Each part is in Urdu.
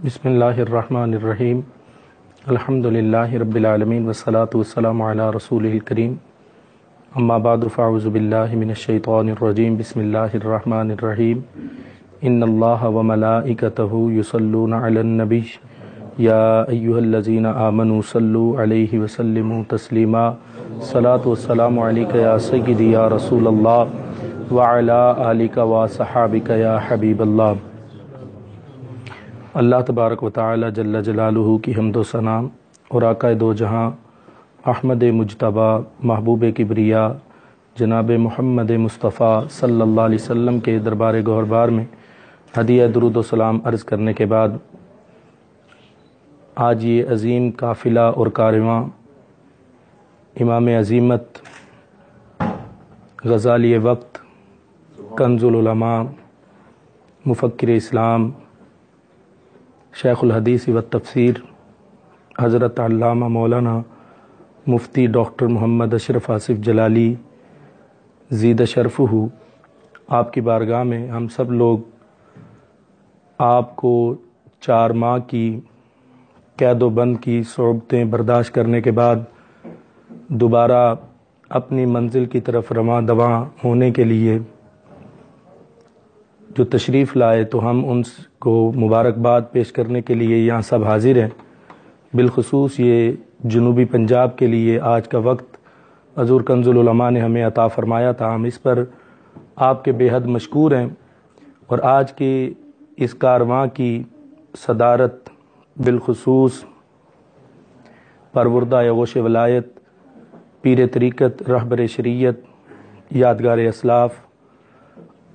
بسم اللہ الرحمن الرحیم الحمدللہ رب العالمین والصلاة والسلام علی رسولہ الکریم اما بعد فاعوذ باللہ من الشیطان الرجیم بسم اللہ الرحمن الرحیم ان اللہ وملائکتہ یصلون علی النبی یا ایہا الذین آمنوا صلوا علیہ وسلموا تسلیما صلاة والسلام علیک یا سیدی یا رسول اللہ وعلی آلک وصحابک یا حبیب اللہ۔ اللہ تبارک و تعالی جل جلالہ کی حمد و ثنا اور آقا دو جہاں احمد مجتبی محبوب کبریا جناب محمد مصطفیٰ صلی اللہ علیہ وسلم کے دربار گوہربار میں ہدیہ درود و سلام عرض کرنے کے بعد آج یہ عظیم قافلہ اور کارواں امام عظیمت غزالی وقت کنز العلماء مفکر اسلام شیخ الحدیث و تفسیر حضرت علامہ مولانا مفتی ڈاکٹر محمد اشرف آصف جلالی زید شرفہ آپ کی بارگاہ میں ہم سب لوگ آپ کو 4 ماہ کی قید و بند کی صعوبتیں برداشت کرنے کے بعد دوبارہ اپنی منزل کی طرف رواں دواں ہونے کے لیے جو تشریف لائے تو ہم ان کو مبارکباد پیش کرنے کے لیے یہاں سب حاضر ہیں۔ بالخصوص یہ جنوبی پنجاب کے لیے آج کا وقت حضور کنز العلماء نے ہمیں عطا فرمایا تھا، ہم اس پر آپ کے بے حد مشکور ہیں۔ اور آج کے اس کارواں کی صدارت بالخصوص پروردہ یغوش ولایت پیر طریقت رہبر شریعت یادگار اسلاف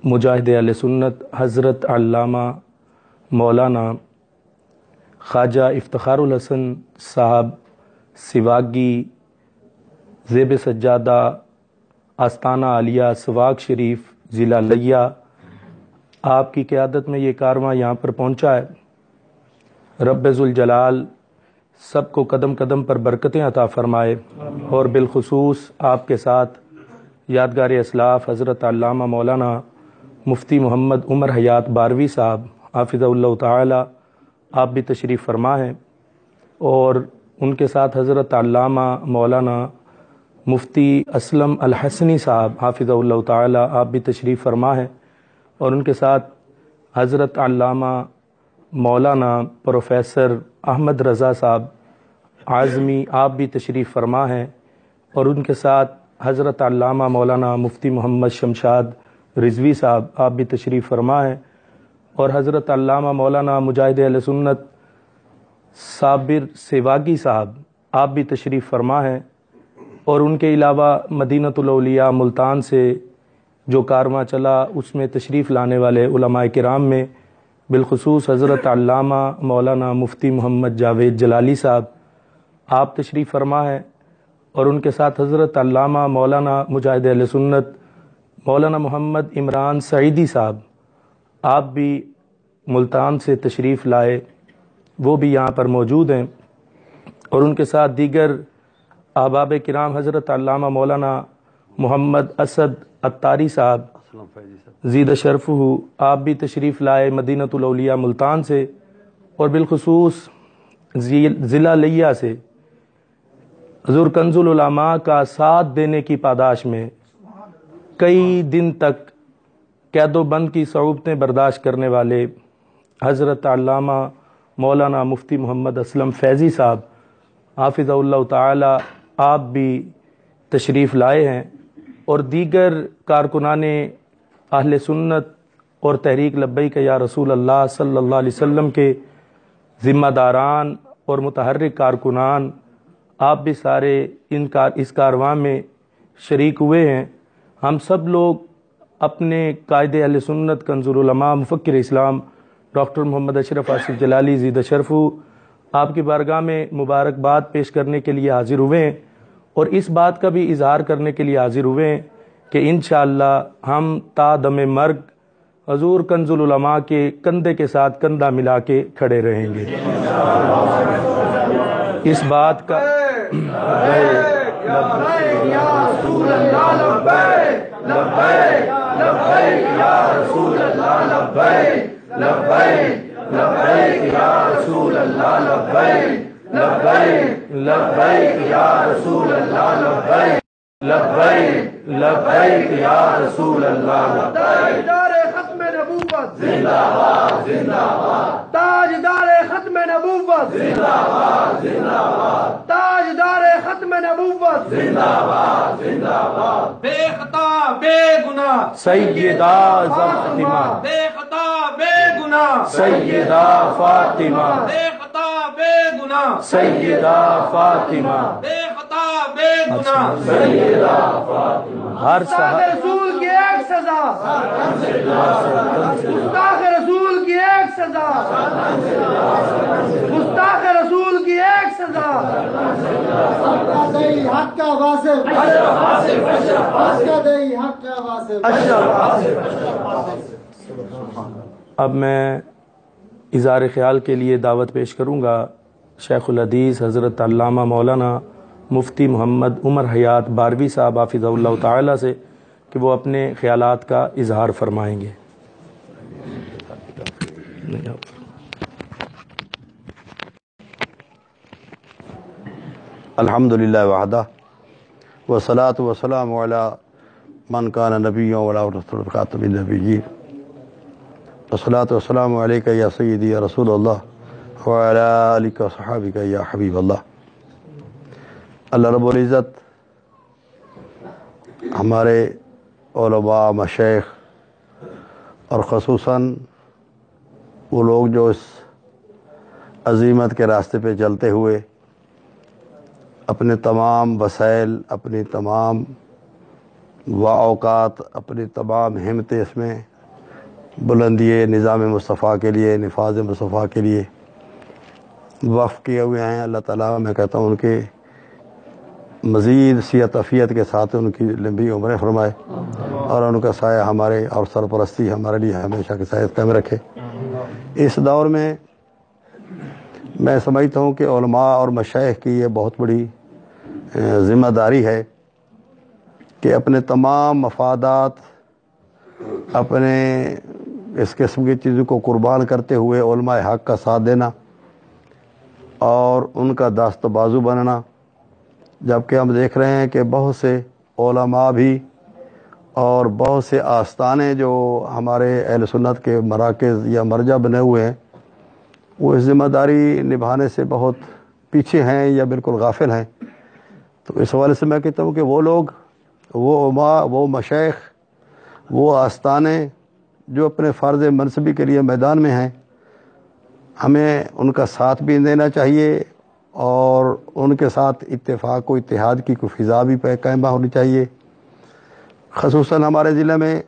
مجاہد اہل سنت حضرت علامہ مولانا خواجہ افتخار الحسن صاحب سواگی زیب سجادہ آستانہ عالیہ سواگ شریف ضلع لیا، آپ کی قیادت میں یہ کارواں یہاں پر پہنچا ہے۔ رب ذوالجلال سب کو قدم قدم پر برکتیں عطا فرمائے، اور بالخصوص آپ کے ساتھ یادگار اسلاف حضرت علامہ مولانا مفتی محمد عمر حیات باروی صاحب حافظہ اللہ تعالی آپ بھی تشریف فرما ہیں، اور ان کے ساتھ حضرت علامہ مولانا مفتی اسلم الحسنی صاحب حافظہ اللہ تعالی آپ بھی تشریف فرما ہیں، اور ان کے ساتھ حضرت علامہ مولانا پروفیسر احمد رضا صاحب عازمی آپ بھی تشریف فرما ہیں، اور ان کے ساتھ حضرت علامہ مولانا مفتی محمد شمشاد رضوی صاحب آپ بھی تشریف فرما ہیں، اور حضرت علامہ مولانا مجاہد اہل سنت صابر سواگی صاحب آپ بھی تشریف فرما ہیں، اور ان کے علاوہ مدینۃ الاولیاء ملتان سے جو کارواں چلا اس میں تشریف لانے والے علماء کرام میں بالخصوص حضرت علامہ مولانا مفتی محمد جاوید جلالی صاحب آپ تشریف فرما ہیں، اور ان کے ساتھ حضرت علامہ مولانا مجاہد اہل سنت مولانا محمد عمران سعیدی صاحب آپ بھی ملتان سے تشریف لائے، وہ بھی یہاں پر موجود ہیں، اور ان کے ساتھ دیگر احباب کرام حضرت علامہ مولانا محمد اسد عطاری صاحب زید شرفہ آپ بھی تشریف لائے مدینۃ الاولیاء ملتان سے، اور بالخصوص ضلع لیا سے حضور کنز العلماء کا ساتھ دینے کی پاداش میں کئی دن تک قید و بند کی صعوبتیں برداشت کرنے والے حضرت علامہ مولانا مفتی محمد اسلم فیضی صاحب حافظہ اللہ تعالی آپ بھی تشریف لائے ہیں، اور دیگر کارکنان اہل سنت اور تحریک لبیک یا رسول اللہ صلی اللہ علیہ وسلم کے ذمہ داران اور متحرک کارکنان آپ بھی سارے اس کارواں میں شریک ہوئے ہیں۔ ہم سب لوگ اپنے قائد اہل سنت کنز العلماء مفکر اسلام ڈاکٹر محمد اشرف آصف جلالی زید شرفہ آپ کی بارگاہ میں مبارکباد پیش کرنے کے لیے حاضر ہوئے ہیں، اور اس بات کا بھی اظہار کرنے کے لیے حاضر ہوئے ہیں کہ انشاءاللہ ہم تا دم مرگ حضور کنز العلماء کے کندھے کے ساتھ کندھا ملا کے کھڑے رہیں گے۔ اس بات کا لبیک یا رسول اللہ لبیک لبیک یا رسول لبیک لبیک لبیک یا رسول اللہ لبیک لبیک لبیک یا رسول اللہ تاجدار ختم نبوت زندہ باد زندہ باد تاجدار ختم نبوت زندہ باد زندہ باد تاجدار ختم نبوت زندہ باد زندہ باد بے خطا بے گناہ سیدہ فاطمہ بے خطا بے گناہ سیدہ فاطمہ بے خطا بے گناہ سیدہ فاطمہ بے خطا بے گناہ سیدہ فاطمہ ہر گستاخ رسول کی ایک سزا گستاخ رسول کی ایک سزا گستاخ رسول کی ایک سزا حق کا واصف حق کا دئی حق کا واصف اب میں اظہار خیال کے لیے دعوت پیش کروں گا شیخ الحدیث حضرت علامہ مولانا مفتی محمد عمر حیات باروی صاحب حافظہ اللہ تعالی سے کہ وہ اپنے خیالات کا اظہار فرمائیں گے. الحمدللہ وحدہ والصلاة والسلام علی من کان نبیا وعلی رسول خاتم النبیین والصلاة والسلام علیکہ یا سیدی یا رسول اللہ وعلی آلک و صحابک یا حبیب اللہ. اللہ رب العزت ہمارے علماء مشائخ اور خصوصاً وہ لوگ جو اس عظیمت کے راستے پہ چلتے ہوئے اپنے تمام وسائل، اپنی تمام اوقات، اپنی تمام ہمتیں اس میں بلندی نظام مصطفیٰ کے لیے، نفاذ مصطفیٰ کے لیے وقف کیے ہوئے ہیں. اللہ تعالیٰ میں کہتا ہوں ان کے مزید صحت عافیت کے ساتھ ان کی لمبی عمریں فرمائے اور ان کا سایہ ہمارے اور سرپرستی ہمارے لیے ہمیشہ کے ساتھ قائم رکھے. اس دور میں میں سمجھتا ہوں کہ علماء اور مشائخ کی یہ بہت بڑی ذمہ داری ہے کہ اپنے تمام مفادات، اپنے اس قسم کی چیزوں کو قربان کرتے ہوئے علماء حق کا ساتھ دینا اور ان کا دست بازو بننا. جبکہ ہم دیکھ رہے ہیں کہ بہت سے علماء بھی اور بہت سے آستانے جو ہمارے اہل سنت کے مراکز یا مرجع بنے ہوئے ہیں وہ اس ذمہ داری نبھانے سے بہت پیچھے ہیں یا بالکل غافل ہیں. تو اس حوالے سے میں کہتا ہوں کہ وہ لوگ، وہ علماء، وہ مشائخ، وہ آستانے جو اپنے فرض منصبی کے لیے میدان میں ہیں، ہمیں ان کا ساتھ بھی دینا چاہیے اور ان کے ساتھ اتفاق و اتحاد کی کوئی فضا بھی قائمہ ہونی چاہیے. خصوصاً ہمارے ضلع میں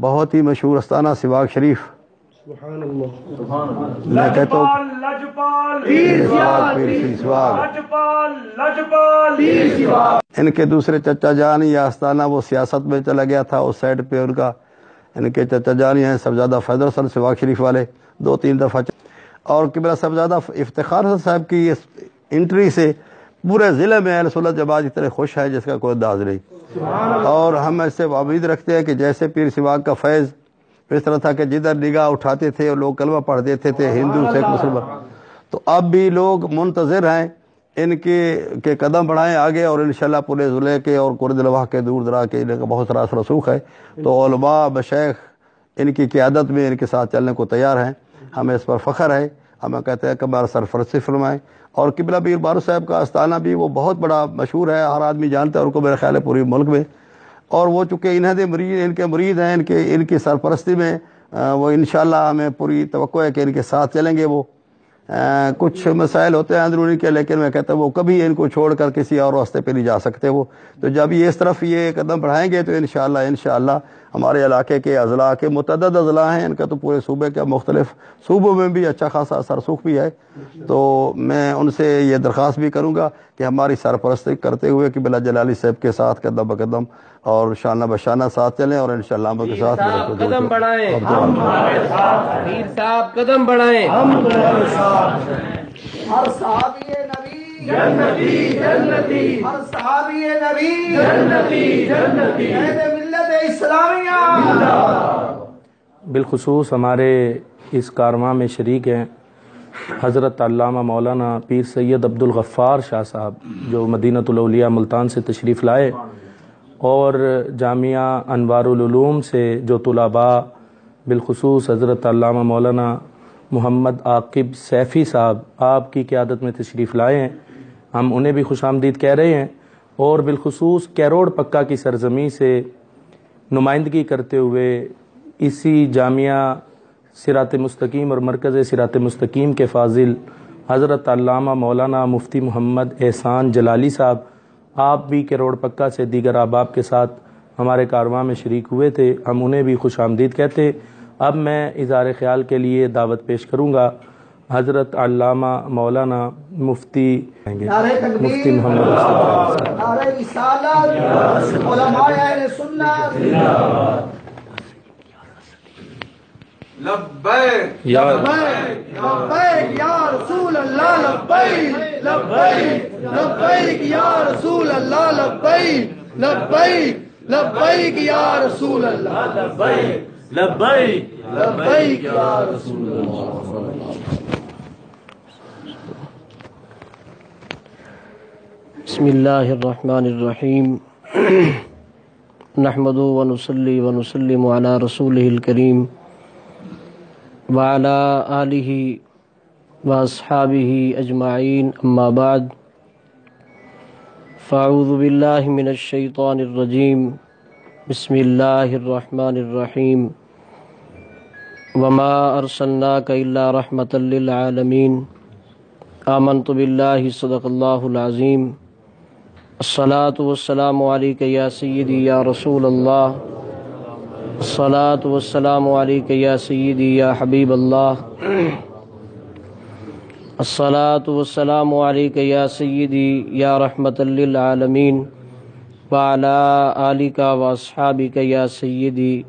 بہت ہی مشہور استانہ سواگ شریف، میں کہتا ہوں ان کے دوسرے چچا جان یا استانہ وہ سیاست میں چلا گیا تھا، اس سائڈ پہ ان کا، ان کے چچا جان ہیں صاحبزادہ فیض حسن سواگ شریف والے، 2-3 دفعہ اور قبلہ صاحبزادہ افتخار حسن صاحب کی انٹری سے پورے ضلع میں اہل سنت جماعت اتنے خوش ہے جس کا کوئی انداز نہیں. اور ہم اس سے امید رکھتے ہیں کہ جیسے پیر سواگ کا فیض اس طرح تھا کہ جدھر نگاہ اٹھاتے تھے اور لوگ کلمہ پڑھ دیتے تھے، ہندو سکھ مسلمان، تو اب بھی لوگ منتظر ہیں ان کے قدم بڑھائیں آگے اور انشاءاللہ پورے ضلع کے اور کرد الواح کے دور دراز کے ان کا بہت سارا اثر رسوخ ہے. تو علماء مشائخ ان کی قیادت میں ان کے ساتھ چلنے کو تیار ہیں. ہمیں اس پر فخر ہے. ہمیں کہتے ہیں کہ ہمارا سرفرستی فرمائیں. اور قبلہ پیر بارو صاحب کا آستانہ بھی وہ بہت بڑا مشہور ہے، ہر آدمی جانتا ہے ان کو، میرے خیال ہے پوری ملک میں. اور وہ چونکہ ان کے مرید ہیں، ان کی سرپرستی میں وہ انشاءاللہ ہمیں پوری توقع ہے کہ ان کے ساتھ چلیں گے. وہ کچھ مسائل ہوتے ہیں اندرونی کے، لیکن میں کہتا ہوں وہ کبھی ان کو چھوڑ کر کسی اور راستے پہ نہیں جا سکتے وہ. تو جب یہ اس طرف یہ قدم بڑھائیں گے تو انشاءاللہ ہمارے علاقے کے اضلاع کے متعدد اضلاع ہیں، ان کا تو پورے صوبے کے مختلف صوبوں میں بھی اچھا خاصا اثر رسوخ بھی ہے. تو میں ان سے یہ درخواست بھی کروں گا کہ ہماری سرپرستی کرتے ہوئے کہ بلا جلالی صاحب کے ساتھ قدم بقدم اور شانہ بشانہ ساتھ چلیں اور انشاءاللہ ہم کے ساتھ قدم بڑھائیں، پیر صاحب قدم بڑھائیں. ہر صحابی نبی جنتی جنتی، ہر صحابی نبی جنتی جنتی، ملت اسلامیہ. بالخصوص ہمارے اس کارواں میں شریک ہیں حضرت علامہ مولانا پیر سید عبدالغفار شاہ صاحب جو مدینۃ الاولیاء ملتان سے تشریف لائے، اور جامعہ انوار العلوم سے جو طلباء بالخصوص حضرت علامہ مولانا محمد عاقب سیفی صاحب آپ کی قیادت میں تشریف لائے ہیں، ہم انہیں بھی خوش آمدید کہہ رہے ہیں، اور بالخصوص کیروڑ پکا کی سرزمین سے نمائندگی کرتے ہوئے اسی جامعہ صراط مستقیم اور مرکز صراط مستقیم کے فاضل حضرت علامہ مولانا مفتی محمد احسان جلالی صاحب، آپ بھی کیروڑ پکا سے دیگر احباب کے ساتھ ہمارے کارواں میں شریک ہوئے تھے، ہم انہیں بھی خوش آمدید کہتے۔ اب میں اظہار خیال کے لیے دعوت پیش کروں گا حضرت علامہ مولانا مفتی مفتی محمد نعرہ رسالت، علماء اہل سنت، لبیک یا لبیک یا رسول اللہ، لبیک لبیک لبیک یا رسول اللہ، لبیک لبیک لبیک یا رسول اللہ، لبیک لبیک لبیک یا رسول اللہ۔ بسم اللہ الرحمن الرحیم نحمد ونصلی ونسلم علی رسولہ الکریم وعلی آلہ واصحابہ اجمعین، اما بعد فاعوذ باللہ من الشیطان الرجیم، بسم اللہ الرحمن الرحیم، وما ارسلناک الا رحمۃ للعالمین، آمنت باللہ صدق اللہ العظیم، الصلاة والسلام علیک یا سیدی یا رسول اللہ، الصلاة والسلام علیک یا سیدی یا حبیب اللہ، الصلاة والسلام علیک یا سیدی یا رحمۃ للعالمین، وعلی آلک واصحابک یا سیدی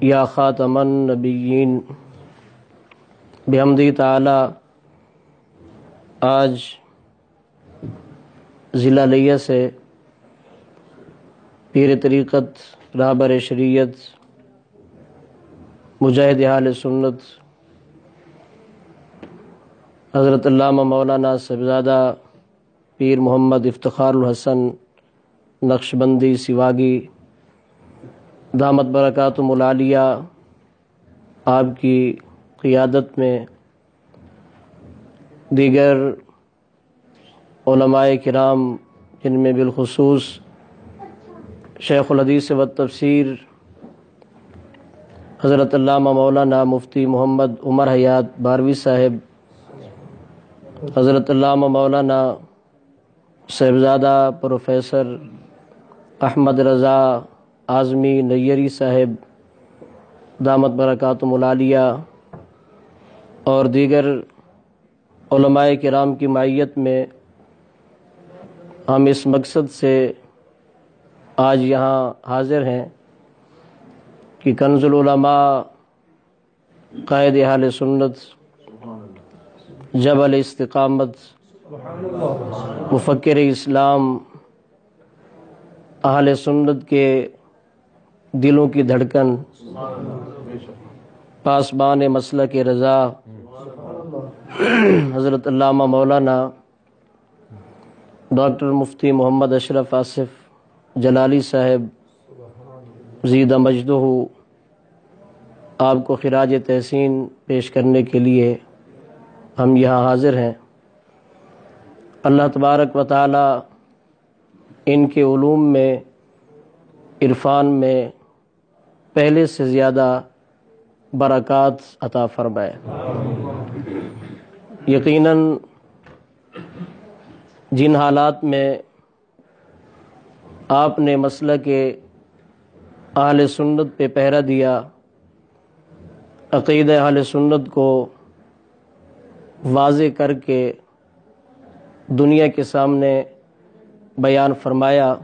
یا خاتم النبیین۔ بحمدہ تعالی آج ضلع لیہ سے پیر طریقت رہبر شریعت مجاہد اہل سنت حضرت علامہ مولانا صاحبزادہ پیر محمد افتخار الحسن نقشبندی سیواگی دامت برکاتہم العالیہ آپ کی قیادت میں دیگر علماء کرام، جن میں بالخصوص شیخ الحدیث و تفسیر حضرت علامہ مولانا مفتی محمد عمر حیات باروی صاحب، حضرت علامہ مولانا صاحبزادہ پروفیسر احمد رضا اعظمی نیری صاحب دامت برکاتہم العالیہ، اور دیگر علماء کرام کی معیت میں ہم اس مقصد سے آج یہاں حاضر ہیں کہ کنز العلماء، قائد اہل سنت، جبل استقامت، مفکر اسلام، اہل سنت کے دلوں کی دھڑکن، پاسبان مسلک رضا حضرت علامہ مولانا ڈاکٹر مفتی محمد اشرف آصف جلالی صاحب زیدہ مجدہ، آپ کو خراج تحسین پیش کرنے کے لیے ہم یہاں حاضر ہیں۔ اللہ تبارک و تعالی ان کے علوم میں، عرفان میں پہلے سے زیادہ برکات عطا فرمائے۔ یقیناً جن حالات میں آپ نے مسلک اہل سنت پہ پہرا دیا، عقیدہ اہل سنت کو واضح کر کے دنیا کے سامنے بیان فرمایا،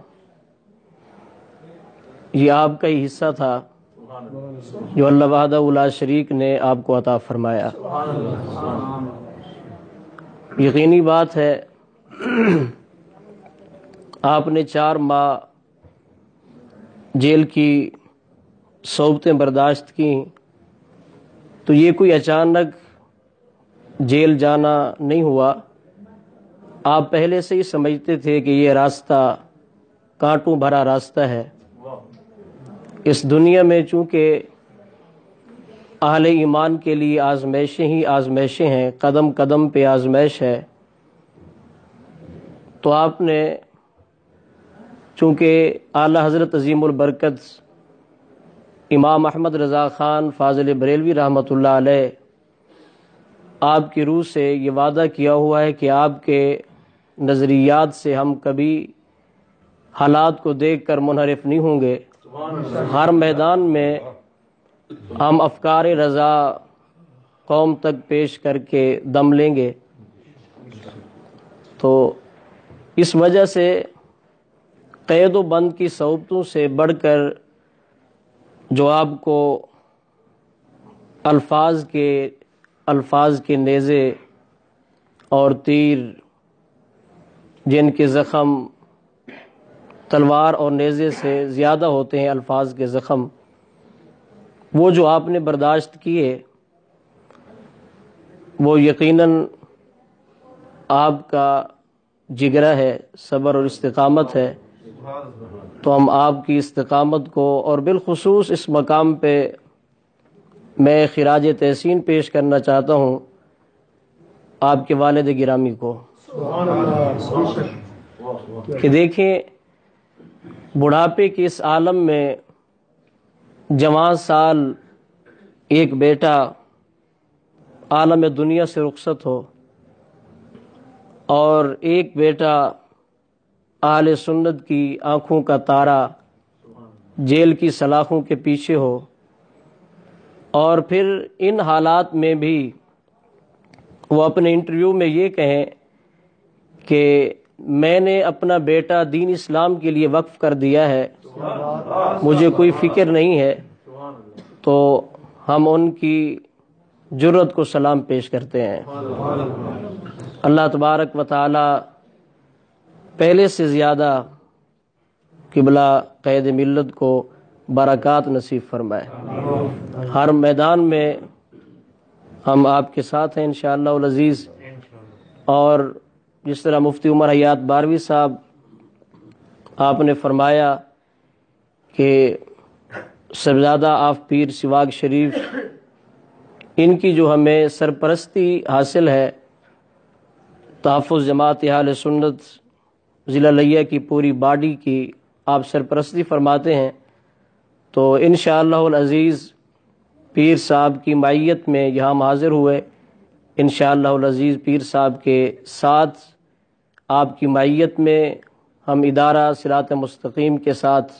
یہ آپ کا ہی حصہ تھا جو اللہ وحدہ لا شریک نے آپ کو عطا فرمایا۔ یقینی بات ہے آپ نے 4 ماہ جیل کی صعوبتیں برداشت کی، تو یہ کوئی اچانک جیل جانا نہیں ہوا. آپ پہلے سے ہی سمجھتے تھے کہ یہ راستہ کانٹوں بھرا راستہ ہے. اس دنیا میں چونکہ اہل ایمان کے لیے آزمائشیں ہی آزمائشیں ہیں، قدم قدم پہ آزمائش ہے. تو آپ نے چونکہ اعلیٰ حضرت عظیم البرکت امام احمد رضا خان فاضل بریلوی رحمۃ اللہ علیہ آپ کی روح سے یہ وعدہ کیا ہوا ہے کہ آپ کے نظریات سے ہم کبھی حالات کو دیکھ کر منحرف نہیں ہوں گے. ہر میدان میں ہم افکار رضا قوم تک پیش کر کے دم لیں گے. تو اس وجہ سے قید و بند کی صعوبتوں سے بڑھ کر جو آپ کو الفاظ کے نیزے اور تیر، جن کے زخم تلوار اور نیزے سے زیادہ ہوتے ہیں الفاظ کے زخم، وہ جو آپ نے برداشت کیے وہ یقیناً آپ کا جگرہ ہے، صبر اور استقامت ہے. تو ہم آپ کی استقامت کو اور بالخصوص اس مقام پہ میں خراج تحسین پیش کرنا چاہتا ہوں آپ کے والد گرامی کو کہ دیکھیں بڑھاپے کے اس عالم میں جوان سال ایک بیٹا عالم دنیا سے رخصت ہو اور ایک بیٹا اہل سنت کی آنکھوں کا تارا جیل کی سلاخوں کے پیچھے ہو، اور پھر ان حالات میں بھی وہ اپنے انٹرویو میں یہ کہیں کہ میں نے اپنا بیٹا دین اسلام کے لیے وقف کر دیا ہے، مجھے کوئی فکر نہیں ہے. تو ہم ان کی جرأت کو سلام پیش کرتے ہیں. اللہ تبارک و تعالی پہلے سے زیادہ قبلہ قید ملت کو برکات نصیب فرمائے. ہر میدان میں ہم آپ کے ساتھ ہیں انشاءاللہ العزیز. اور جس طرح مفتی عمر حیات باروی صاحب آپ نے فرمایا کہ صاحبزادہ آف پیر سواگ شریف، ان کی جو ہمیں سرپرستی حاصل ہے، تحفظ جماعت اہل سنت ضلع لیہ کی پوری باڈی کی آپ سرپرستی فرماتے ہیں. تو انشاءاللہ العزیز پیر صاحب کی معیت میں یہاں ہم حاضر ہوئے. انشاءاللہ العزیز پیر صاحب کے ساتھ آپ کی معیت میں ہم ادارہ صراط مستقیم کے ساتھ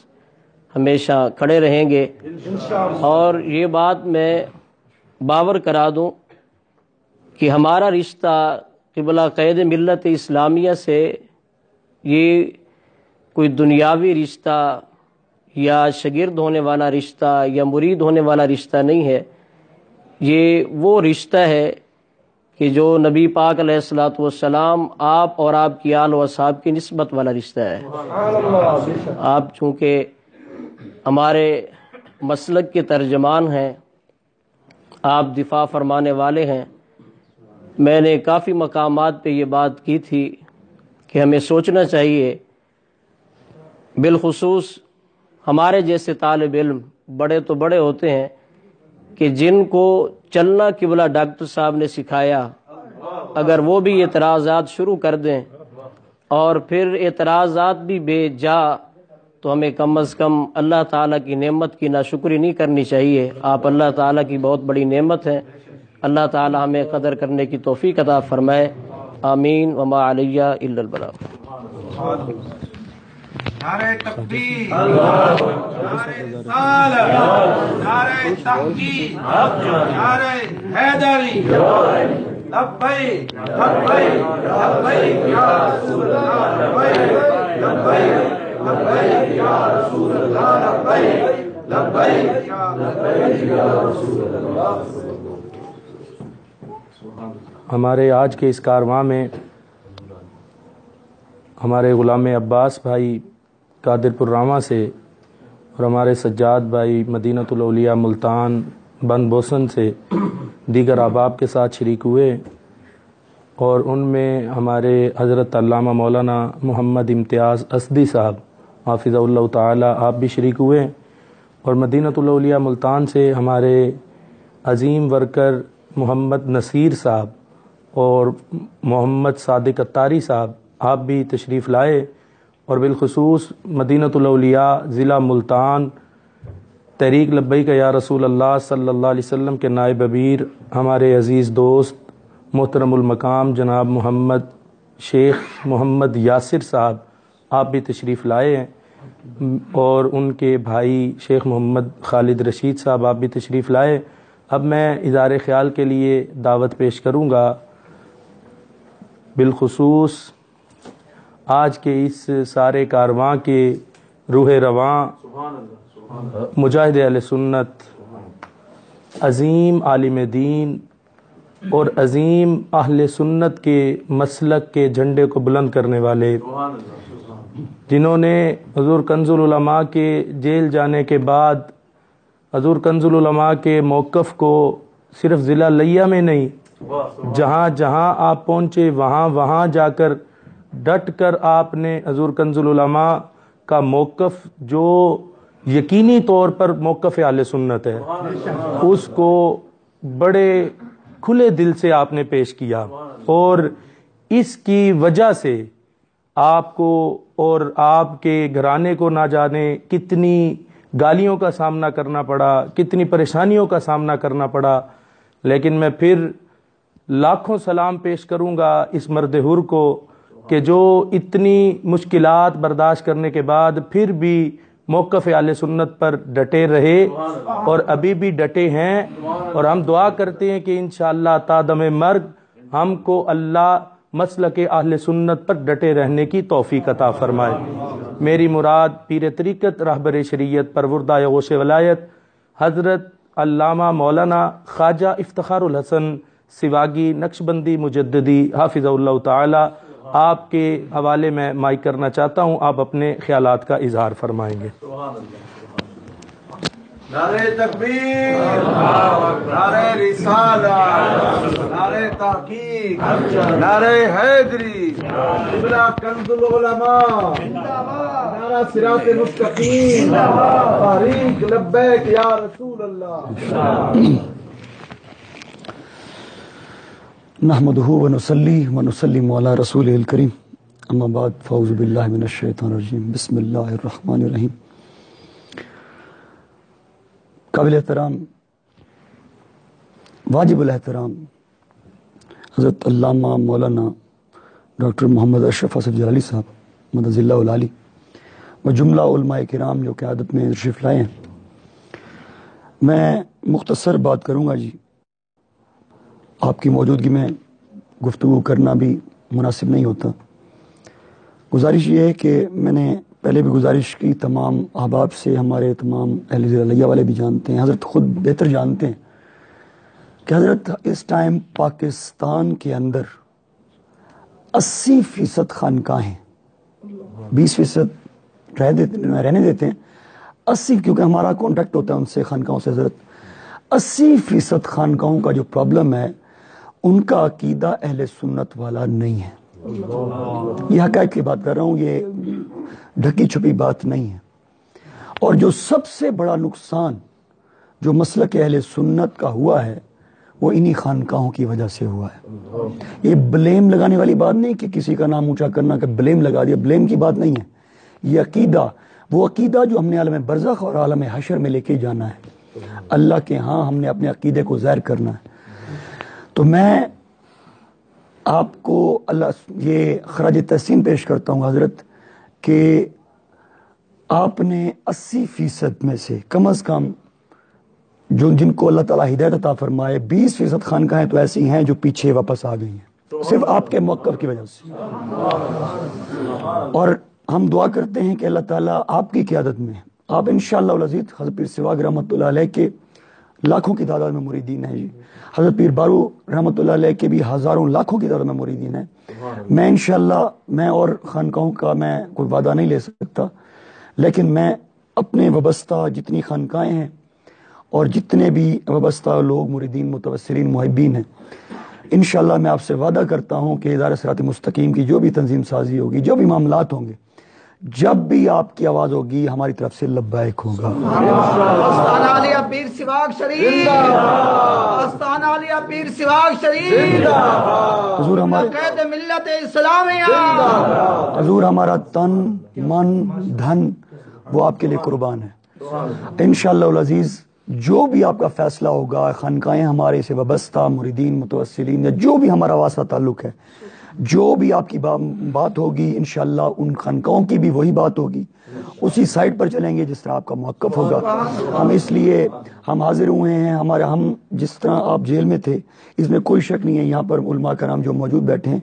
ہمیشہ کھڑے رہیں گے. اور یہ بات میں باور کرا دوں کہ ہمارا رشتہ قبلہ قید ملت اسلامیہ سے یہ کوئی دنیاوی رشتہ یا شاگرد ہونے والا رشتہ یا مرید ہونے والا رشتہ نہیں ہے. یہ وہ رشتہ ہے کہ جو نبی پاک علیہ الصلوۃ والسلام آپ اور آپ کی آل و اصحاب کی نسبت والا رشتہ ہے. آپ چونکہ ہمارے مسلک کے ترجمان ہیں، آپ دفاع فرمانے والے ہیں. میں نے کافی مقامات پہ یہ بات کی تھی کہ ہمیں سوچنا چاہیے، بالخصوص ہمارے جیسے طالب علم بڑے تو بڑے ہوتے ہیں کہ جن کو چلنا قبلہ ڈاکٹر صاحب نے سکھایا، اگر وہ بھی اعتراضات شروع کر دیں اور پھر اعتراضات بھی بے جا، تو ہمیں کم از کم اللہ تعالیٰ کی نعمت کی ناشکری نہیں کرنی چاہیے. آپ اللہ تعالیٰ کی بہت بڑی نعمت ہیں. اللہ تعالیٰ ہمیں قدر کرنے کی توفیق عطا فرمائے. آمین. وما علیہ الا البلاغ. نعرہ تکبیر، نعرہ رسالت، نعرہ تحقیق، نعرہ حیدری، لبیک لبیک لبیک یا رسول اللہ، لبیک لبیک لبیک یا رسول اللہ، لبیک لبیک یا رسول اللہ. ہمارے آج کے اس کارواں میں ہمارے غلام عباس بھائی قادر پور راواں سے اور ہمارے سجاد بھائی مدینۃ الاولیاء ملتان بند بوسن سے دیگر احباب کے ساتھ شریک ہوئے. اور ان میں ہمارے حضرت علامہ مولانا محمد امتیاز اسدی صاحب حافظ اللہ تعالی آپ بھی شریک ہوئے، اور مدینۃ الاولیاء ملتان سے ہمارے عظیم ورکر محمد نصیر صاحب اور محمد صادق اتاری صاحب آپ بھی تشریف لائے، اور بالخصوص مدینۃ الاولیاء ضلع ملتان تحریک لبیک یا رسول اللہ صلی اللہ علیہ وسلم کے نائب امیر ہمارے عزیز دوست محترم المقام جناب محمد شیخ محمد یاسر صاحب آپ بھی تشریف لائے ہیں، اور ان کے بھائی شیخ محمد خالد رشید صاحب آپ بھی تشریف لائے۔ اب میں اظہار خیال کے لیے دعوت پیش کروں گا، بالخصوص آج کے اس سارے کارواں کے روح رواں مجاہد اہل سنت، عظیم عالم دین اور عظیم اہل سنت کے مسلک کے جھنڈے کو بلند کرنے والے، جنہوں نے حضور کنز العلماء کے جیل جانے کے بعد حضور کنز العلماء کے موقف کو صرف ضلع لیہ میں نہیں، جہاں جہاں آپ پہنچے وہاں وہاں جا کر ڈٹ کر آپ نے حضور کنز العلماء کا موقف جو یقینی طور پر موقف اہل سنت ہے اس کو بڑے کھلے دل سے آپ نے پیش کیا، اور اس کی وجہ سے آپ کو اور آپ کے گھرانے کو نہ جانے کتنی گالیوں کا سامنا کرنا پڑا، کتنی پریشانیوں کا سامنا کرنا پڑا، لیکن میں پھر لاکھوں سلام پیش کروں گا اس مرد حر کو کہ جو اتنی مشکلات برداشت کرنے کے بعد پھر بھی موقف اہل سنت پر ڈٹے رہے اور ابھی بھی ڈٹے ہیں، اور ہم دعا کرتے ہیں کہ انشاءاللہ تا دم مرگ ہم کو اللہ مسلک اہل سنت پر ڈٹے رہنے کی توفیق عطا فرمائے۔ میری مراد پیر طریقت رہبر شریعت پروردہ غوث ولایت حضرت علامہ مولانا خواجہ افتخار الحسن سواگی نقشبندی مجددی حافظ اللہ تعالی آپ کے حوالے میں مائک کرنا چاہتا ہوں، آپ اپنے خیالات کا اظہار فرمائیں گے۔ نعرہ تکبیر، نعرہ رسالہ، نعرہ تحقیق، نعرہ حیدری، قبلہ کنز العلماء، نعرہ صراط مستقیم، تحریک لبیک یا رسول اللہ۔ نحمدہ ونصلی ونسلم علی رسولہ الکریم، اما بعد فاعوذ باللہ من الشیطان الرجیم، بسم اللہ الرحمن الرحیم۔ قابل احترام واجب الاحترام حضرت علامہ مولانا ڈاکٹر محمد اشرف اسد جلالی صاحب مدد اللہ العالی و جملہ علماء کرام جو قیادت میں تشریف لائے ہیں، میں مختصر بات کروں گا جی، آپ کی موجودگی میں گفتگو کرنا بھی مناسب نہیں ہوتا۔ گزارش یہ ہے کہ میں نے پہلے بھی گزارش کی تمام احباب سے، ہمارے تمام اہل ضلع لیہ والے بھی جانتے ہیں، حضرت خود بہتر جانتے ہیں کہ حضرت اس ٹائم پاکستان کے اندر 80% خانقاہیں، 20% رہنے دیتے ہیں، 80 کیونکہ ہمارا کانٹیکٹ ہوتا ہے ان سے خانقاہوں سے، حضرت 80% خانقاہوں کا جو پرابلم ہے ان کا عقیدہ اہل سنت والا نہیں ہے۔ یہ حقائق کی بات کر رہا ہوں، یہ ڈھکی چھپی بات نہیں ہے۔ اور جو سب سے بڑا نقصان جو مسلک اہل سنت کا ہوا ہے وہ انہی خانقاہوں کی وجہ سے ہوا ہے۔ یہ بلیم لگانے والی بات نہیں کہ کسی کا نام اونچا کرنا کہ بلیم لگا دیا، بلیم کی بات نہیں ہے۔ یہ عقیدہ، وہ عقیدہ جو ہم نے عالم برزخ اور عالم حشر میں لے کے جانا ہے، اللہ کے ہاں ہم نے اپنے عقیدے کو ظاہر کرنا ہے۔ تو میں آپ کو یہ خراج تحسین پیش کرتا ہوں حضرت کہ آپ نے 80% میں سے کم از کم جن کو اللہ تعالیٰ ہدایت عطا فرمائے 20% خانقاہیں تو ایسی ہیں جو پیچھے واپس آ گئی ہیں صرف آپ کے موقف کی وجہ سے۔ اور ہم دعا کرتے ہیں کہ اللہ تعالیٰ آپ کی قیادت میں آپ انشاءاللہ العزیز حضرت پیر سواگ رحمۃ اللہ علیہ کے لاکھوں کی تعداد میں مریدین ہیں جی، حضرت پیر بارو رحمۃ اللہ علیہ کے بھی ہزاروں لاکھوں کی تعداد میں مریدین ہیں۔ میں انشاءاللہ میں اور خانقاہوں کا میں کوئی وعدہ نہیں لے سکتا، لیکن میں اپنے وابستہ جتنی خانقاہیں ہیں اور جتنے بھی وابستہ لوگ مریدین متوسرین محبین ہیں، انشاءاللہ میں آپ سے وعدہ کرتا ہوں کہ ادارہ صراط مستقیم کی جو بھی تنظیم سازی ہوگی، جو بھی معاملات ہوں گے، جب بھی آپ کی آواز ہوگی ہماری طرف سے لبیک ہوگا۔ آستانہ علیہ پیر سواگ شریف، آستانہ علیہ پیر سواگ شریف، حضور ہمارے قید ملت اسلامیہ، حضور ہمارا تن من دھن وہ آپ کے لیے قربان ہے۔ انشاءاللہ العزیز جو بھی آپ کا فیصلہ ہوگا، خانقاہیں ہمارے سے وابستہ مریدین متوسلین یا جو بھی ہمارا واسطہ تعلق ہے، جو بھی آپ کی بات ہوگی انشاءاللہ ان خانقاہوں کی بھی وہی بات ہوگی، اسی سائٹ پر چلیں گے جس طرح آپ کا موقف ہوگا۔ ہم اس لیے ہم حاضر ہوئے ہیں، ہم جس طرح آپ جیل میں تھے اس میں کوئی شک نہیں ہے، یہاں پر علماء کرام جو موجود بیٹھے ہیں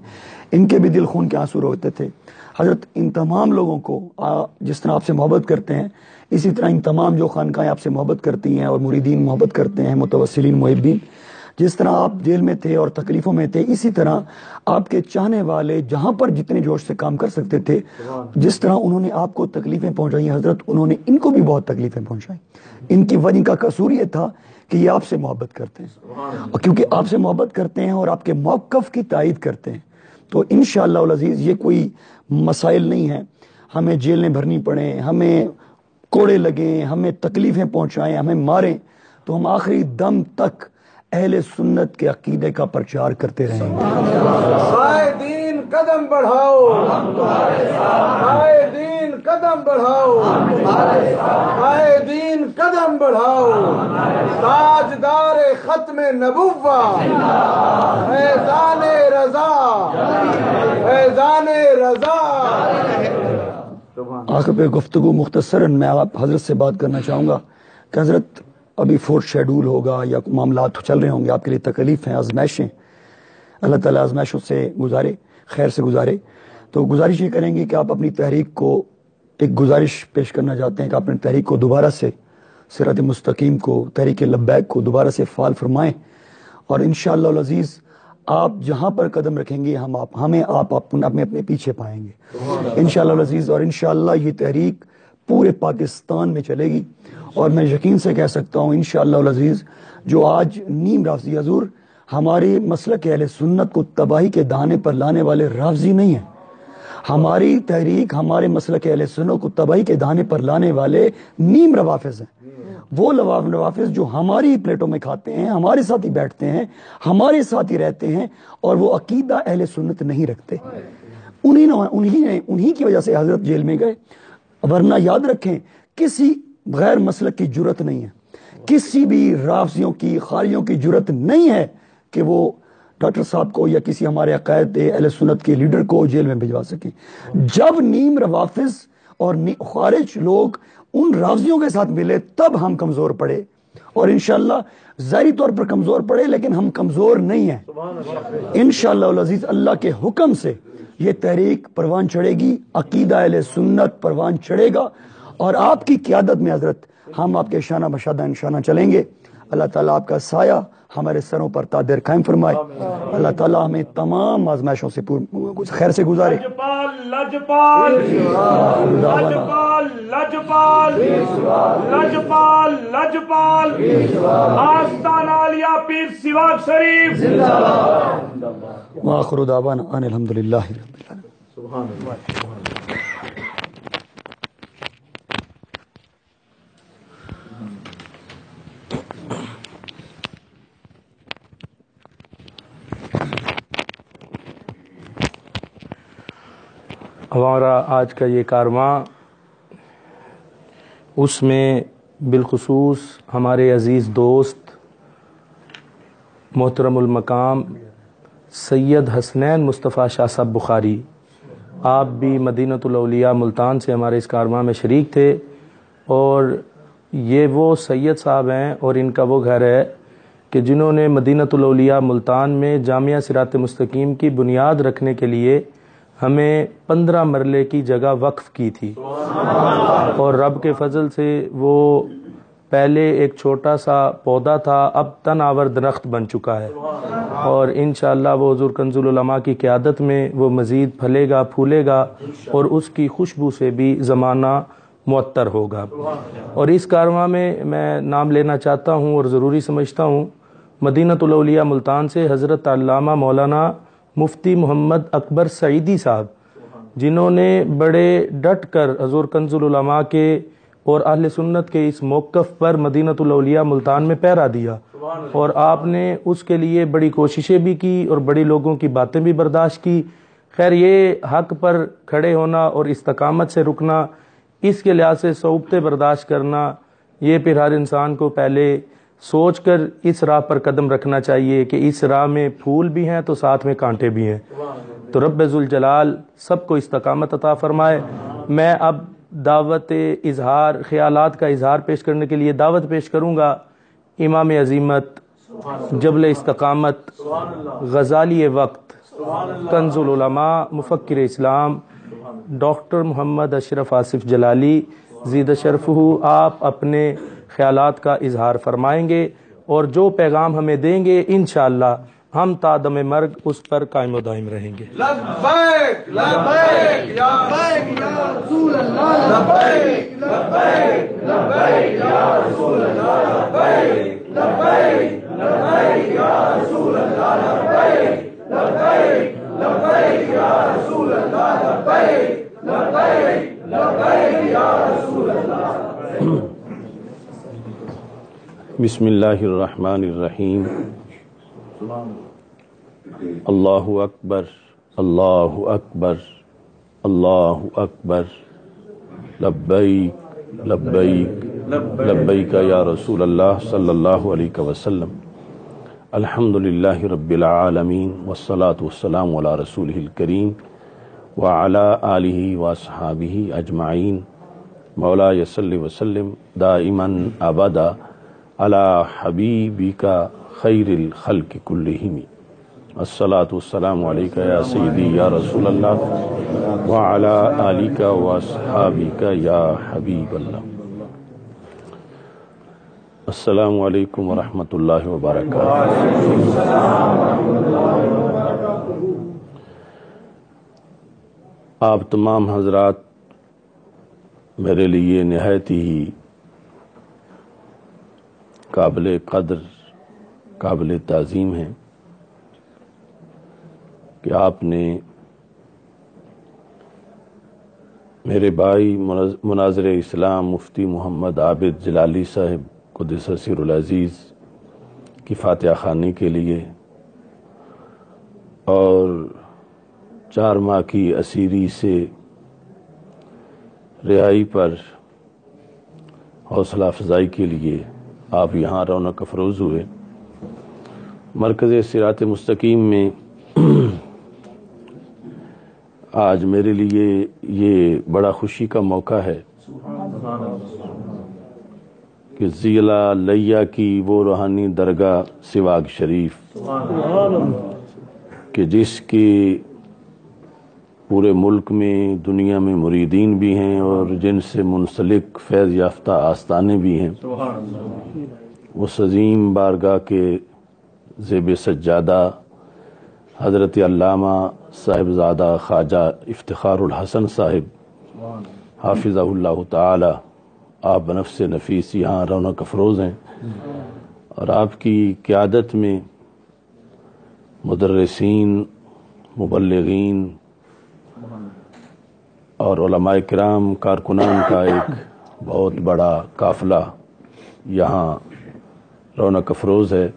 ان کے بھی دل خون کے آنسو روتے تھے۔ حضرت ان تمام لوگوں کو جس طرح آپ سے محبت کرتے ہیں اسی طرح ان تمام جو خانقاہیں آپ سے محبت کرتی ہیں اور مریدین محبت کرتے ہیں، متوسلین محبین، جس طرح آپ جیل میں تھے اور تکلیفوں میں تھے اسی طرح آپ کے چاہنے والے جہاں پر جتنے جوش سے کام کر سکتے تھے، جس طرح انہوں نے آپ کو تکلیفیں پہنچائی حضرت انہوں نے ان کو بھی بہت تکلیفیں پہنچائی۔ ان کی وجہ کا قصور یہ تھا کہ یہ آپ سے محبت کرتے ہیں، اور کیونکہ آپ سے محبت کرتے ہیں اور آپ کے موقف کی تائید کرتے ہیں تو انشاءاللہ العزیز یہ کوئی مسائل نہیں ہے۔ ہمیں جیلیں بھرنی پڑیں، ہمیں کوڑے لگیں، ہمیں تکلیفیں پہنچائیں، ہمیں ماریں، تو ہم آخری دم تک اہل سنت کے عقیدے کا پرچار کرتے رہیں گے۔ آئے دین قدم بڑھاؤ، آئے دین قدم بڑھاؤ، آئے دین قدم بڑھاؤ، تاجدار ختم نبوت، فیضان رضا، فیضان رضا۔ آخر پہ گفتگو مختصراً میں آپ حضرت سے بات کرنا چاہوں گا کہ حضرت ابھی فورتھ شیڈول ہوگا یا معاملات چل رہے ہوں گے، آپ کے لیے تکلیف ہیں، آزمائشیں، اللہ تعالیٰ آزمائشوں سے گزارے، خیر سے گزارے، تو گزارش یہ کریں گے کہ آپ اپنی تحریک کو ایک گزارش پیش کرنا چاہتے ہیں کہ اپنی تحریک کو دوبارہ سے صراط مستقیم کو، تحریک لبیک کو دوبارہ سے فعال فرمائیں، اور انشاءاللہ العزیز آپ جہاں پر قدم رکھیں گے ہمیں آپ اپنے پیچھے پائیں گے انشاءاللہ العزیز، اور انشاءاللہ یہ تحریک پورے پاکستان میں چلے گی، اور میں یقین سے کہہ سکتا ہوں انشاءاللہ العزیز جو آج نیم رافضی، حضور ہمارے مسلک اہل سنت کو تباہی کے دہانے پر لانے والے رافضی نہیں ہیں، ہماری تحریک ہمارے مسلک اہل سنت کو تباہی کے دہانے پر لانے والے نیم روافض ہیں، وہ روافض جو ہماری پلیٹوں میں کھاتے ہیں، ہمارے ساتھ ہی بیٹھتے ہیں، ہمارے ساتھ ہی رہتے ہیں اور وہ عقیدہ اہل سنت نہیں رکھتے، انہی کی وجہ سے حضرت جیل میں گئے، ورنہ یاد رکھیں کسی غیر مسلک کی جرت نہیں ہے، کسی بھی رافضیوں کی خاریوں کی جرت نہیں ہے کہ وہ ڈاکٹر صاحب کو یا کسی ہمارے عقائد اہل سنت کے لیڈر کو جیل میں بھجوا سکیں۔ جب نیم روافض اور خارج لوگ ان رافضیوں کے ساتھ ملے تب ہم کمزور پڑے، اور انشاءاللہ ظاہری طور پر کمزور پڑے لیکن ہم کمزور نہیں ہیں، انشاءاللہ العزیز اللہ کے حکم سے یہ تحریک پروان چڑھے گی، عقیدہ اہل سنت پروان چڑھے گا، اور آپ کی قیادت میں حضرت ہم آپ کے شانہ بشانہ انشاءاللہ چلیں گے۔ اللہ تعالیٰ آپ کا سایہ ہمارے سروں پر تا دیر قائم فرمائے، اللہ تعالیٰ ہمیں تمام آزمائشوں سے خیر سے گزارے۔ لجپال آستانہ علیہ پیر سواگ شریف، وآخر دعوانا ان الحمدللہ رب العالمین۔ ہمارا آج کا یہ کارواں، اس میں بالخصوص ہمارے عزیز دوست محترم المقام سید حسنین مصطفیٰ شاہ صاحب بخاری، آپ بھی مدینۃ الاولیاء ملتان سے ہمارے اس کارواں میں شریک تھے، اور یہ وہ سید صاحب ہیں اور ان کا وہ گھر ہے کہ جنہوں نے مدینۃ الاولیاء ملتان میں جامعہ صراط مستقیم کی بنیاد رکھنے کے لیے ہمیں 15 مرلے کی جگہ وقف کی تھی، اور رب کے فضل سے وہ پہلے ایک چھوٹا سا پودا تھا، اب تن آور درخت بن چکا ہے، اور انشاءاللہ وہ حضور کنز العلماء کی قیادت میں وہ مزید پھلے گا، پھولے گا، اور اس کی خوشبو سے بھی زمانہ معطر ہوگا۔ اور اس کارواں میں نام لینا چاہتا ہوں اور ضروری سمجھتا ہوں مدینۃ الاولیاء ملتان سے حضرت علامہ مولانا مفتی محمد اکبر سعیدی صاحب، جنہوں نے بڑے ڈٹ کر حضور کنز العلماء کے اور اہل سنت کے اس موقف پر مدینۃ الاولیاء ملتان میں پہرا دیا، اور آپ نے اس کے لیے بڑی کوششیں بھی کی اور بڑی لوگوں کی باتیں بھی برداشت کی۔ خیر، یہ حق پر کھڑے ہونا اور استقامت سے رکنا، اس کے لحاظ سے صعوبتیں برداشت کرنا، یہ پھر ہر انسان کو پہلے سوچ کر اس راہ پر قدم رکھنا چاہیے کہ اس راہ میں پھول بھی ہیں تو ساتھ میں کانٹے بھی ہیں۔ تو رب ذوالجلال سب کو استقامت عطا فرمائے۔ میں اب دعوت اظہار، خیالات کا اظہار پیش کرنے کے لیے دعوت پیش کروں گا امام عظیمت، جبل استقامت، غزالی وقت، کنز العلماء، مفکر اسلام، ڈاکٹر محمد اشرف آصف جلالی زید شرفہ۔ آپ اپنے خیالات کا اظہار فرمائیں گے اور جو پیغام ہمیں دیں گے انشاءاللہ ہم تا دم مرگ اس پر قائم و دائم رہیں گے۔ لبیک لبیک یا رسول اللہ، لبیک لبیک لبیک یا رسول اللہ، لبیک لبیک لبیک یا رسول اللہ، لبیک لبیک لبیک یا رسول اللہ، لبیک لبیک لبیک یا رسول اللہ۔ بسم اللہ الرحمن الرحیم۔ اللہ اکبر، اللہ اکبر، اللہ اکبر، لبیک لبیک لبیک یا رسول اللہ صلی اللہ علیہ وسلم۔ الحمد للہ رب العالمین، والصلاة والسلام علی رسولہ الکریم وعلی آلہ واصحابہ اجمعین۔ مولاي صلی وسلم دائما ابدا علی حبیبک خیر الخلق کلہم۔ الصلاة والسلام علیک یا سیدی یا رسول اللہ وعلی آلک واصحابک یا حبیب اللہ۔ السلام علیکم ورحمۃ اللہ وبرکاتہ۔ آپ تمام حضرات میرے لیے نہایت ہی قابل قدر، قابل تعظیم ہیں کہ آپ نے میرے بھائی مناظر اسلام مفتی محمد عابد جلالی صاحب قدس سر العزیز کی فاتحہ خوانی کے لیے اور 4 ماہ کی اسیری سے رہائی پر حوصلہ افزائی کے لیے آپ یہاں رونق افروز ہوئے۔ مرکز صراط مستقیم میں آج میرے لیے یہ بڑا خوشی کا موقع ہے کہ ضلع لیا کی وہ روحانی درگاہ سواگ شریف کہ جس کے پورے ملک میں، دنیا میں مریدین بھی ہیں اور جن سے منسلک فیض یافتہ آستانے بھی ہیں، اس عظیم بارگاہ کے زیب سجادہ حضرت علامہ صاحبزادہ خواجہ افتخار الحسن صاحب حافظہ اللہ تعالی، آپ بنفس نفیس یہاں رونق افروز ہیں، اور آپ کی قیادت میں مدرسین، مبلغین اور علماء کرام کارکنان کا ایک بہت بڑا قافلہ یہاں رونق افروز ہے۔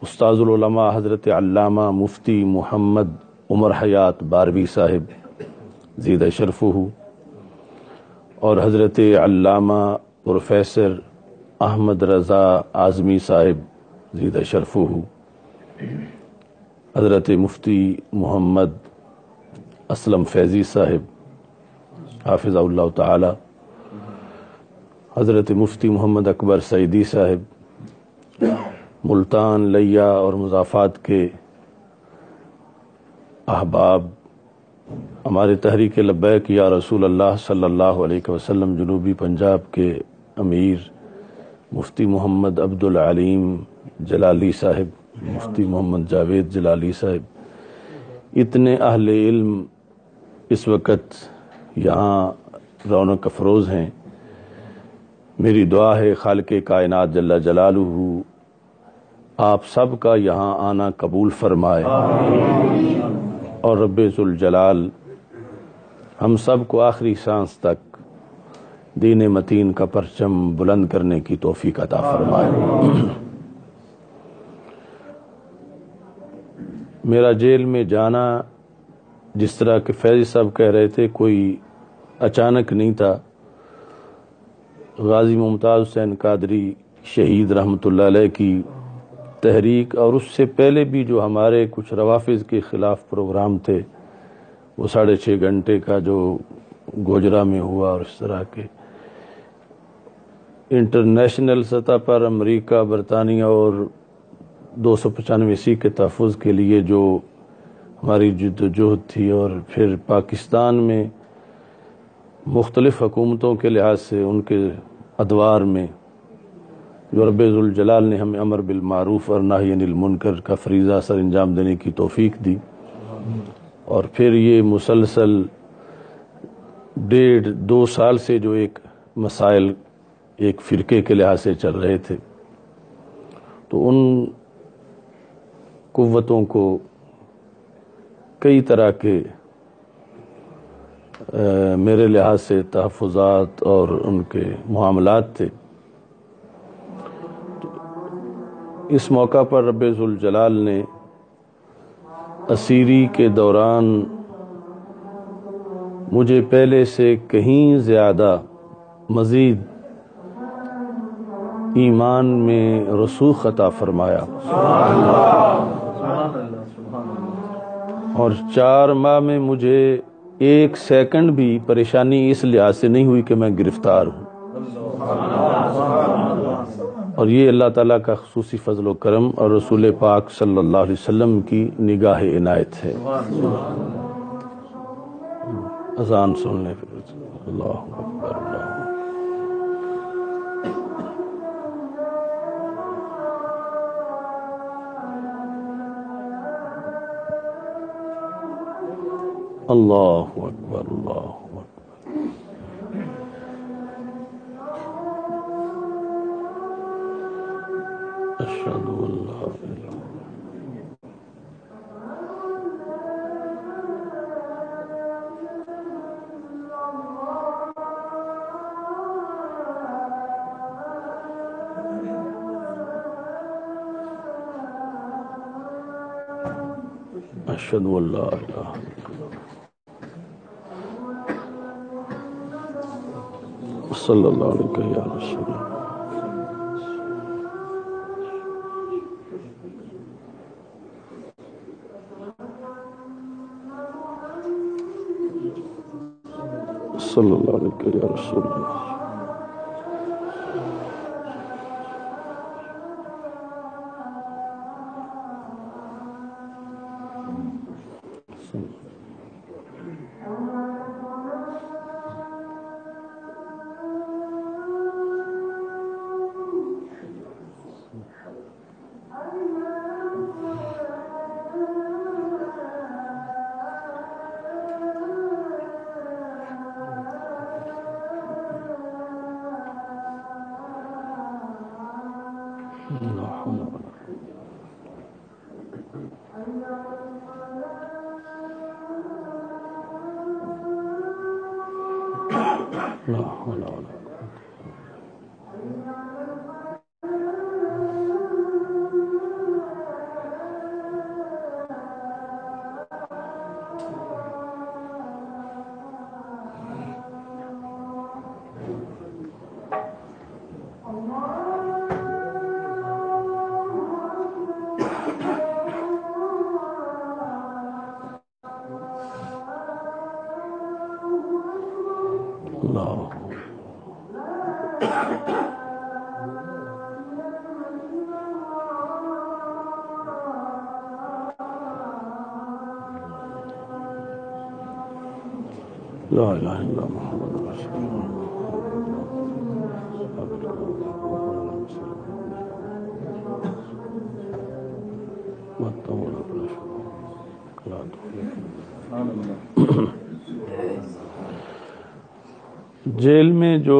استاذ العلماء حضرت علامہ مفتی محمد عمر حیات باروی صاحب زید شرفہ اور حضرت علامہ پروفیسر احمد رضا اعظمی صاحب زید شرفہ، حضرت مفتی محمد اسلم فیضی صاحب حافظہ اللہ تعالی، حضرت مفتی محمد اکبر سعیدی صاحب، ملتان، لیا اور مضافات کے احباب، ہمارے تحریک لبیک یا رسول اللہ صلی اللہ علیہ وسلم جنوبی پنجاب کے امیر مفتی محمد عبد العلیم جلالی صاحب، مفتی محمد جاوید جلالی صاحب، اتنے اہل علم اس وقت یہاں رونق افروز ہیں میری دعا ہے خالق کائنات جل جلالہ آپ سب کا یہاں آنا قبول فرمائے اور رب ذوالجلال ہم سب کو آخری سانس تک دین متین کا پرچم بلند کرنے کی توفیق عطا فرمائے۔ میرا جیل میں جانا جس طرح کہ فیض صاحب کہہ رہے تھے کوئی اچانک نہیں تھا۔ غازی ممتاز حسین قادری شہید رحمۃ اللہ علیہ کی تحریک اور اس سے پہلے بھی جو ہمارے کچھ روافظ کے خلاف پروگرام تھے، وہ 6.5 گھنٹے کا جو گوجرا میں ہوا، اور اس طرح کے انٹرنیشنل سطح پر امریکہ، برطانیہ اور 295 کے تحفظ کے لیے جو ہماری جدوجہد تھی، اور پھر پاکستان میں مختلف حکومتوں کے لحاظ سے ان کے ادوار میں جو رب ذوالجلال نے ہمیں امر بالمعروف اور نہی عن المنکر کا فریضہ سر انجام دینے کی توفیق دی، اور پھر یہ مسلسل 1.5-2 سال سے جو ایک مسائل ایک فرقے کے لحاظ سے چل رہے تھے، تو ان قوتوں کو کئی طرح کے میرے لحاظ سے تحفظات اور ان کے معاملات تھے۔ اس موقع پر رب ذوالجلال نے اسیری کے دوران مجھے پہلے سے کہیں زیادہ مزید ایمان میں رسوخ عطا فرمایا، اور 4 ماہ میں مجھے 1 سیکنڈ بھی پریشانی اس لحاظ سے نہیں ہوئی کہ میں گرفتار ہوں، اور یہ اللہ تعالیٰ کا خصوصی فضل و کرم اور رسول پاک صلی اللہ علیہ وسلم کی نگاہ عنایت ہے۔ اذان سننے پھر اللہ اکبر اللہ۔ اللہ اکبر اللہ اکبر۔ اشہد ان لا الہ اشہد ان لا الہ صلی اللہ علیہ یا رسول اللہ۔ صلی اللہ علیہ یا رسول اللہ۔ لا الہ الا محمد رسول جیل میں جو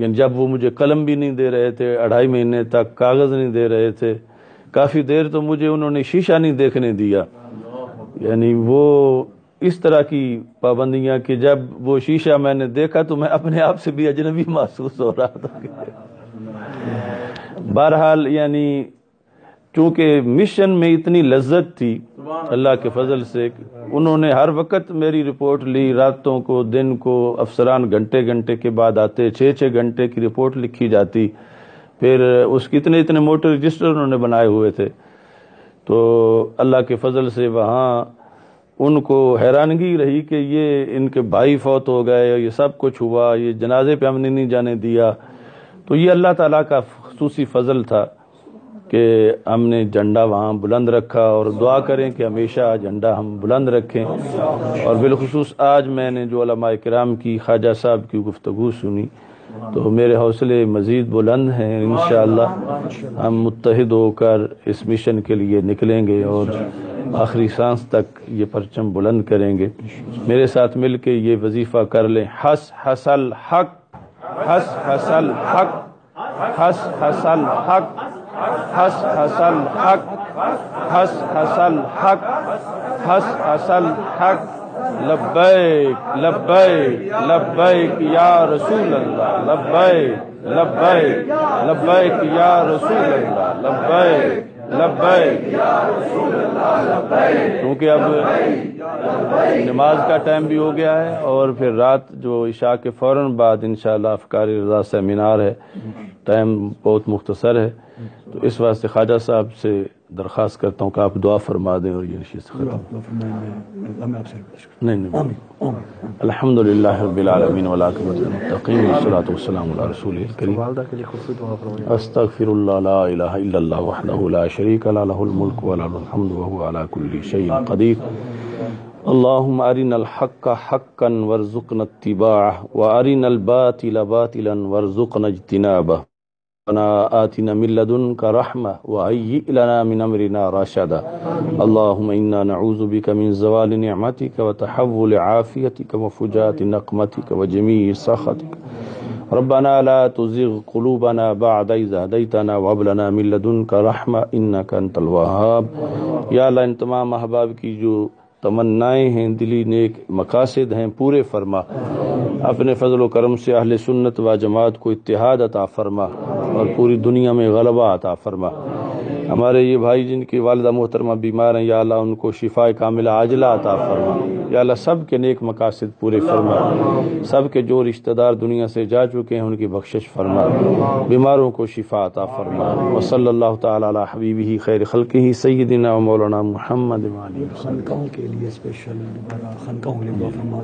یعنی جب وہ مجھے قلم بھی نہیں دے رہے تھے، 2.5 مہینے تک کاغذ نہیں دے رہے تھے، کافی دیر تو مجھے انہوں نے شیشہ نہیں دیکھنے دیا. یعنی وہ اس طرح کی پابندیاں کہ جب وہ شیشہ میں نے دیکھا تو میں اپنے آپ سے بھی اجنبی محسوس ہو رہا تھا. بہرحال یعنی چونکہ مشن میں اتنی لذت تھی اللہ کے فضل سے، انہوں نے ہر وقت میری رپورٹ لی، راتوں کو دن کو افسران گھنٹے گھنٹے کے بعد آتے، 6 گھنٹے کی رپورٹ لکھی جاتی، پھر اس کے اتنے موٹے رجسٹر انہوں نے بنائے ہوئے تھے. تو اللہ کے فضل سے وہاں ان کو حیرانگی رہی کہ یہ ان کے بھائی فوت ہو گئے، یہ سب کچھ ہوا، یہ جنازے پہ ہم نے نہیں جانے دیا. تو یہ اللہ تعالیٰ کا خصوصی فضل تھا کہ ہم نے جھنڈا وہاں بلند رکھا، اور دعا کریں کہ ہمیشہ جھنڈا ہم بلند رکھیں. اور بالخصوص آج میں نے جو علماء کرام کی، خواجہ صاحب کی گفتگو سنی تو میرے حوصلے مزید بلند ہیں. انشاءاللہ ہم متحد ہو کر اس مشن کے لیے نکلیں گے اور آخری سانس تک یہ پرچم بلند کریں گے. میرے ساتھ مل کے یہ وظیفہ کر لیں. حس حسل حق، حس حسل حق، حس حسل حق، حس حسل حق، حس حسل حق، حس حسل حق. لبیک لبیک لبیک یا رسول اللہ، لبیک لبیک لبیک یا رسول اللہ، لبیک لبیک یا رسول اللہ، لبیک. کیونکہ اب نماز کا ٹائم بھی ہو گیا ہے، اور پھر رات جو عشاء کے فوراً بعد انشاءاللہ افکار رضا سیمینار ہے، ٹائم بہت مختصر ہے. تو اس واسطے خواجہ صاحب سے درخواست کرتا ہوں کہ آپ دعا فرما دیں اور یہ نشست ختم. نہیں الحمدللہ رب العالمین والعاقبۃ للمتقین والصلاۃ والسلام علی رسولہ الکریم. استغفر اللہ، لا الہ الا اللہ وحدہ لا شریک لہ، لہ الملک ولہ الحمد وہو علی کل شیء قدیر. اللہم ارنا الحق حقا وارزقنا اتباعہ، وارنا الباطل باطلا وارزقنا اجتنابہ. ربنا آتنا من لدنك رحمة وهيئ لنا من أمرنا رشدا. اللهم إنا نعوذ بك من زوال نعمتك وتحول عافيتك وفجاءة نقمتك وجميع سخطك. ربنا لا تزغ قلوبنا بعد إذ هديتنا وهب لنا من لدنك رحمة إنك أنت الوهاب. یا اللہ ان تمام احباب کی جو تمنائیں ہیں، دلی نیک مقاصد ہیں، پورے فرما. اپنے فضل و کرم سے اہل سنت و جماعت کو اتحاد عطا فرما اور پوری دنیا میں غلبہ عطا فرما. ہمارے یہ بھائی جن کی والدہ محترمہ بیمار ہیں، یا اللہ ان کو شفاء کاملہ عاجلہ عطا فرما. یا اللہ سب کے نیک مقاصد پورے فرما. سب کے جو رشتہ دار دنیا سے جا چکے ہیں ان کی بخشش فرما. بیماروں کو شفاء عطا فرما. وصلی اللہ تعالی علی حبیبہ خیر خلقہ سیدنا و مولانا محمد. خانقاہوں کے لیے اسپیشل خانقاہوں کے لیے دعا فرما.